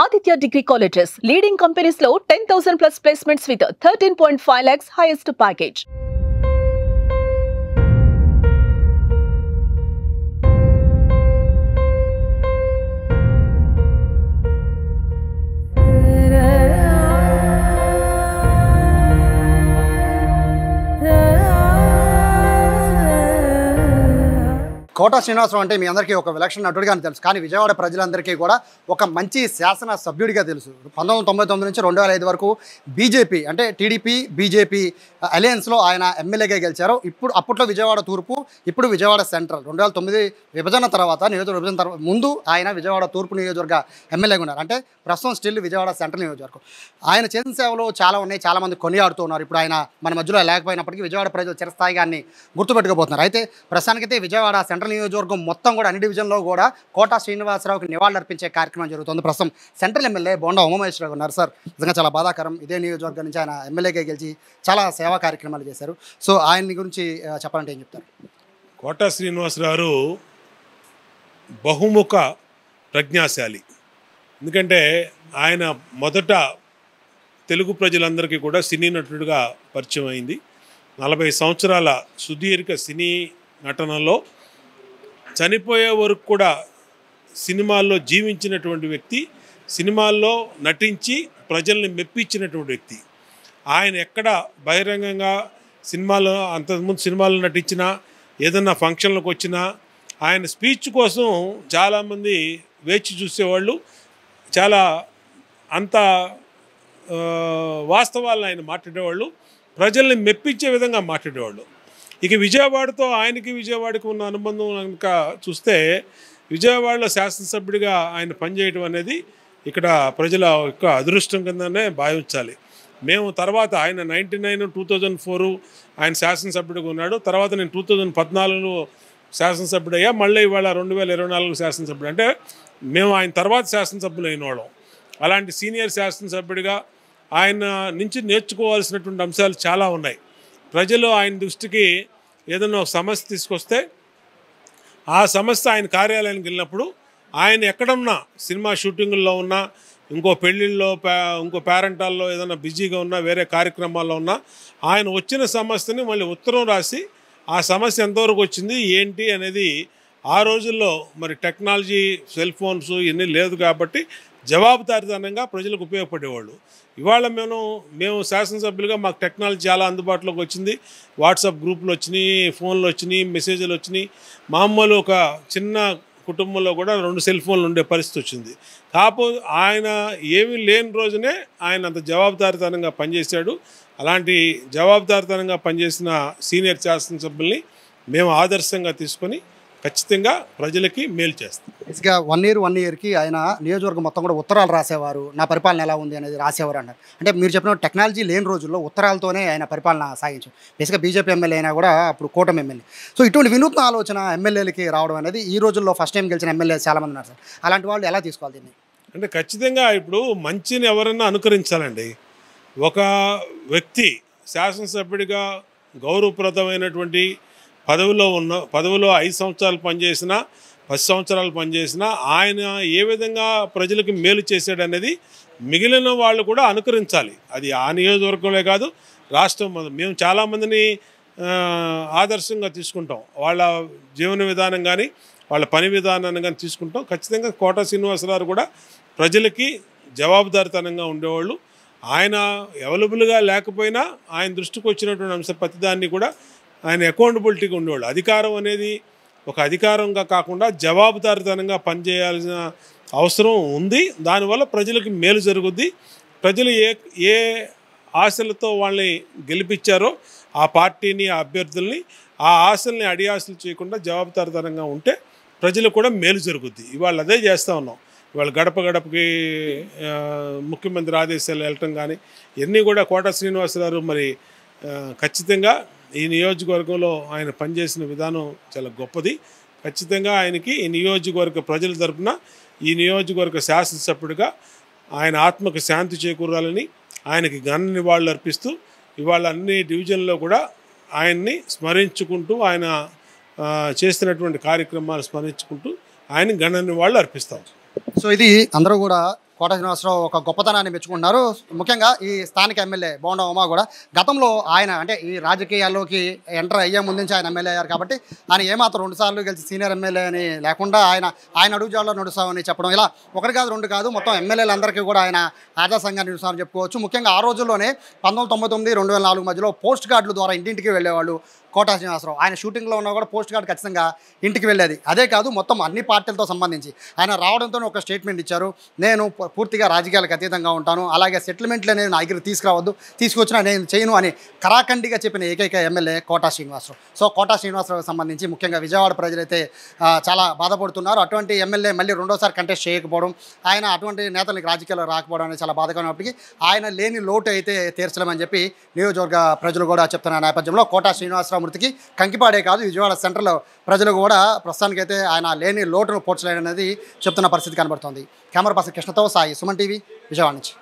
Aditya Degree Colleges, leading companies low 10,000 plus placements with 13.5 lakhs highest package. కోట శ్రీనివాసరావు అంటే మీ అందరికీ ఒక విలక్షణ నటుడిగానే తెలుసు, కానీ విజయవాడ ప్రజలందరికీ కూడా ఒక మంచి శాసన సభ్యుడిగా తెలుసు. 1999 నుంచి 2005 వరకు బీజేపీ అంటే టీడీపీ బీజేపీ అలయన్స్లో ఆయన ఎమ్మెల్యేగా గెలిచారు. అప్పట్లో విజయవాడ తూర్పు, ఇప్పుడు విజయవాడ సెంట్రల్. 2009 విభజన తర్వాత విభజన తర్వాత ముందు ఆయన విజయవాడ తూర్పు నియోజకవర్గ ఎమ్మెల్యేగా ఉన్నారు. అంటే ప్రస్తుతం స్టిల్ విజయవాడ సెంట్రల్ నియోజకవర్గం. ఆయన చేసిన సేవలు చాలా ఉన్నాయి, చాలామంది కొనియాడుతూ ఉన్నారు. ఇప్పుడు ఆయన మన మధ్యలో లేకపోయినప్పటికీ విజయవాడ ప్రజలు చిరస్థాయిగా గుర్తుపెట్టుకోబోతున్నారు. అయితే ప్రస్తుతానికైతే విజయవాడ సెంట్రల్ నియోజకవర్గం మొత్తం కూడా అన్ని డివిజన్లో కూడా కోట శ్రీనివాసరావుకి నివాళులర్పించే కార్యక్రమం జరుగుతుంది. ప్రస్తుతం సెంట్రల్ ఎమ్మెల్యే బోండా ఉమామహేశ్వరరావు ఉన్నారు. సార్, నిజంగా చాలా బాధాకరం. ఇదే నియోజకవర్గం నుంచి ఆయన ఎమ్మెల్యేగా గెలిచి చాలా సేవా కార్యక్రమాలు చేశారు. సో ఆయన గురించి చెప్పాలంటే ఏం చెప్తారు? కోట శ్రీనివాసరావు బహుముఖ ప్రజ్ఞాశాలి. ఎందుకంటే ఆయన మొదట తెలుగు ప్రజలందరికీ కూడా సినీ నటుడిగా పరిచయం అయింది. 40 సంవత్సరాల సుదీర్ఘ సినీ నటనలో చనిపోయే వరకు కూడా సినిమాల్లో జీవించినటువంటి వ్యక్తి, సినిమాల్లో నటించి ప్రజల్ని మెప్పించినటువంటి వ్యక్తి. ఆయన ఎక్కడ బహిరంగంగా సినిమాలో అంతకుముందు సినిమాల్లో నటించినా, ఏదన్నా ఫంక్షన్లకు వచ్చినా ఆయన స్పీచ్ కోసం చాలామంది వేచి చూసేవాళ్ళు. చాలా అంత వాస్తవాలను ఆయన మాట్లాడేవాళ్ళు, ప్రజల్ని మెప్పించే విధంగా మాట్లాడేవాళ్ళు. ఇక విజయవాడతో ఆయనకి విజయవాడకి ఉన్న అనుబంధం కనుక చూస్తే, విజయవాడలో శాసనసభ్యుడిగా ఆయన పనిచేయడం అనేది ఇక్కడ ప్రజల యొక్క అదృష్టం కిందనే భావించాలి. మేము తర్వాత ఆయన 1999, 2004 ఆయన శాసనసభ్యుడిగా ఉన్నాడు. తర్వాత నేను 2014లో శాసనసభ్యుడయ్యా. మళ్ళీ ఇవాళ 2024 శాసనసభ్యుడు. అంటే మేము ఆయన తర్వాత శాసనసభ్యులు అయిన వాళ్ళం. అలాంటి సీనియర్ శాసనసభ్యుడిగా ఆయన నుంచి నేర్చుకోవాల్సినటువంటి అంశాలు చాలా ఉన్నాయి. ప్రజలు ఆయన దృష్టికి ఏదైనా ఒక సమస్య తీసుకొస్తే ఆ సమస్య ఆయన కార్యాలయానికి వెళ్ళినప్పుడు ఆయన ఎక్కడున్నా, సినిమా షూటింగుల్లో ఉన్నా, ఇంకో పెళ్ళిళ్ళలో, ఇంకో పేరెంటాల్లో ఏదైనా బిజీగా ఉన్నా, వేరే కార్యక్రమాల్లో ఉన్నా, ఆయన వచ్చిన సమస్యని మళ్ళీ ఉత్తరం రాసి ఆ సమస్య ఎంతవరకు వచ్చింది ఏంటి అనేది, ఆ రోజుల్లో మరి టెక్నాలజీ సెల్ ఫోన్స్ ఇవన్నీ లేదు కాబట్టి జవాబుదారీతనంగా ప్రజలకు ఉపయోగపడేవాళ్ళు. ఇవాళ మేము శాసనసభ్యులుగా మాకు టెక్నాలజీ చాలా అందుబాటులోకి వచ్చింది. వాట్సాప్ గ్రూపులు వచ్చినాయి, ఫోన్లు వచ్చినాయి, మెసేజ్లు వచ్చినాయి. మామూలు ఒక చిన్న కుటుంబంలో కూడా 2 సెల్ ఫోన్లు ఉండే పరిస్థితి వచ్చింది. కాకపోతే ఆయన ఏమీ లేని రోజునే ఆయన అంత జవాబుదారీతనంగా పనిచేశాడు. అలాంటి జవాబుదారీతనంగా పనిచేసిన సీనియర్ శాసనసభ్యుల్ని మేము ఆదర్శంగా తీసుకొని ఖచ్చితంగా ప్రజలకి మేలు చేస్తాం. బేసిక్గా 1 ఇయర్కి ఆయన నియోజకవర్గం మొత్తం కూడా ఉత్తరాలు రాసేవారు, నా పరిపాలన ఎలా ఉంది అనేది రాసేవారు అన్నారు. అంటే మీరు చెప్పిన టెక్నాలజీ లేని రోజుల్లో ఉత్తరాలతోనే ఆయన పరిపాలన సాగించారు. బేసిక్గా బీజేపీ ఎమ్మెల్యే అయినా కూడా అప్పుడు కూటమి ఎమ్మెల్యే. సో ఇటువంటి వినూత్న ఆలోచన ఎమ్మెల్యేలకి రావడం అనేది ఈ రోజుల్లో ఫస్ట్ టైం గెలిచిన ఎమ్మెల్యే చాలామంది ఉన్నారు సార్. అలాంటి వాళ్ళు ఎలా తీసుకోవాలి దీన్ని? అంటే ఖచ్చితంగా ఇప్పుడు మంచిని ఎవరన్నా అనుకరించాలండి. ఒక వ్యక్తి శాసనసభ్యుడిగా గౌరవప్రదమైనటువంటి పదవిలో 5 సంవత్సరాలు పనిచేసినా, 10 సంవత్సరాలు పనిచేసినా ఆయన ఏ విధంగా ప్రజలకు మేలు చేశాడనేది మిగిలిన వాళ్ళు కూడా అనుకరించాలి. అది ఆ నియోజకవర్గంలో కాదు, రాష్ట్రం. మేము చాలామందిని ఆదర్శంగా తీసుకుంటాం. వాళ్ళ జీవన విధానం కానీ, వాళ్ళ పని విధానాన్ని కానీ తీసుకుంటాం. ఖచ్చితంగా కోట శ్రీనివాసరావు కూడా ప్రజలకి జవాబుదారీతనంగా ఉండేవాళ్ళు. ఆయన అవైలబుల్గా లేకపోయినా ఆయన దృష్టికి వచ్చినటువంటి అంశం ప్రతిదాన్ని కూడా ఆయన అకౌంటబిలిటీగా ఉండేవాళ్ళు. అధికారం అనేది ఒక అధికారంగా కాకుండా జవాబుదారీతనంగా పనిచేయాల్సిన అవసరం ఉంది. దానివల్ల ప్రజలకు మేలు జరుగుద్ది. ప్రజలు ఏ ఆశలతో వాళ్ళని గెలిపించారో ఆ పార్టీని, ఆ అభ్యర్థుల్ని, ఆ ఆశల్ని అడియాశలు చేయకుండా జవాబుదారీతనంగా ఉంటే ప్రజలకు కూడా మేలు జరుగుద్ది. ఇవాళ అదే చేస్తూ ఉన్నాం. ఇవాళ గడప గడపకి ముఖ్యమంత్రి ఆదేశాలు వెళ్ళటం కానీ ఇవన్నీ కూడా కోట శ్రీనివాసరావు మరి ఖచ్చితంగా ఈ నియోజకవర్గంలో ఆయన పనిచేసిన విధానం చాలా గొప్పది. ఖచ్చితంగా ఆయనకి ఈ నియోజకవర్గ ప్రజల తరపున, ఈ నియోజకవర్గ శాసనసభ్యుడిగా ఆయన ఆత్మకు శాంతి చేకూరాలని ఆయనకి ఘన నివాళులు అర్పిస్తూ ఇవాళ అన్ని డివిజన్లో కూడా ఆయన్ని స్మరించుకుంటూ, ఆయన చేస్తున్నటువంటి కార్యక్రమాలు స్మరించుకుంటూ ఆయన ఘన నివాళులు అర్పిస్తాం. సో ఇది అందరూ కూడా కోట శ్రీనివాసరావు ఒక గొప్పతనాన్ని మెచ్చుకుంటున్నారు. ముఖ్యంగా ఈ స్థానిక ఎమ్మెల్యే బోండా ఉమా కూడా గతంలో ఆయన అంటే ఈ రాజకీయాల్లోకి ఎంటర్ అయ్యే ముందు నుంచి ఆయన ఎమ్మెల్యే అయ్యారు కాబట్టి ఆయన ఏమాత్రం 2 సార్లు గెలిచి సీనియర్ ఎమ్మెల్యే అని లేకుండా ఆయన అడుగుజాడలో నడుస్తామని చెప్పడం, ఇలా ఒకటి కాదు 2 కాదు మొత్తం ఎమ్మెల్యేలందరికీ కూడా ఆయన ఆదర్శంగా నిలుస్తామని చెప్పుకోవచ్చు. ముఖ్యంగా ఆ రోజుల్లోనే 1999, 2004 మధ్యలో పోస్ట్ కార్డుల ద్వారా ఇంటింటికి వెళ్ళేవాళ్ళు కోట శ్రీనివాసరావు. ఆయన షూటింగ్లో ఉన్నా కూడా పోస్ట్ కార్డు ఖచ్చితంగా ఇంటికి వెళ్ళేది. అదే కాదు మొత్తం అన్ని పార్టీలతో సంబంధించి ఆయన రావడంతో ఒక స్టేట్మెంట్ ఇచ్చారు, నేను పూర్తిగా రాజకీయాలకు అతీతంగా ఉంటాను, అలాగే సెటిల్మెంట్లు అనేది నా దగ్గర తీసుకురావద్దు, తీసుకొచ్చినా నేను చేయను అని కరాఖండిగా చెప్పిన ఏకైక ఎమ్మెల్యే కోట శ్రీనివాసరావు. సో కోట శ్రీనివాసరావుకి సంబంధించి ముఖ్యంగా విజయవాడ ప్రజలైతే చాలా బాధపడుతున్నారు. అటువంటి ఎమ్మెల్యే మళ్ళీ రెండోసారి కంటెస్ట్ చేయకపోవడం, ఆయన అటువంటి నేతలకు రాజకీయాల్లో రాకపోవడం అనేది చాలా బాధకరమైనప్పటికీ ఆయన లేని లోటు అయితే తీర్చలేమని చెప్పి నియోజకవర్గ ప్రజలు కూడా చెప్తున్న నేపథ్యంలో కోట శ్రీనివాసరావు మృతికి కంకిపాడే కాదు విజయవాడ సెంట్రల్ ప్రజలు కూడా ప్రస్తుతానికైతే ఆయన లేని లోటును పోడ్చలేదనేది చెప్తున్న పరిస్థితి కనబడుతోంది. కెమెరా పర్సన్ కృష్ణతో సాయి, సుమన్ టీవీ, విజయవాడ నుంచి.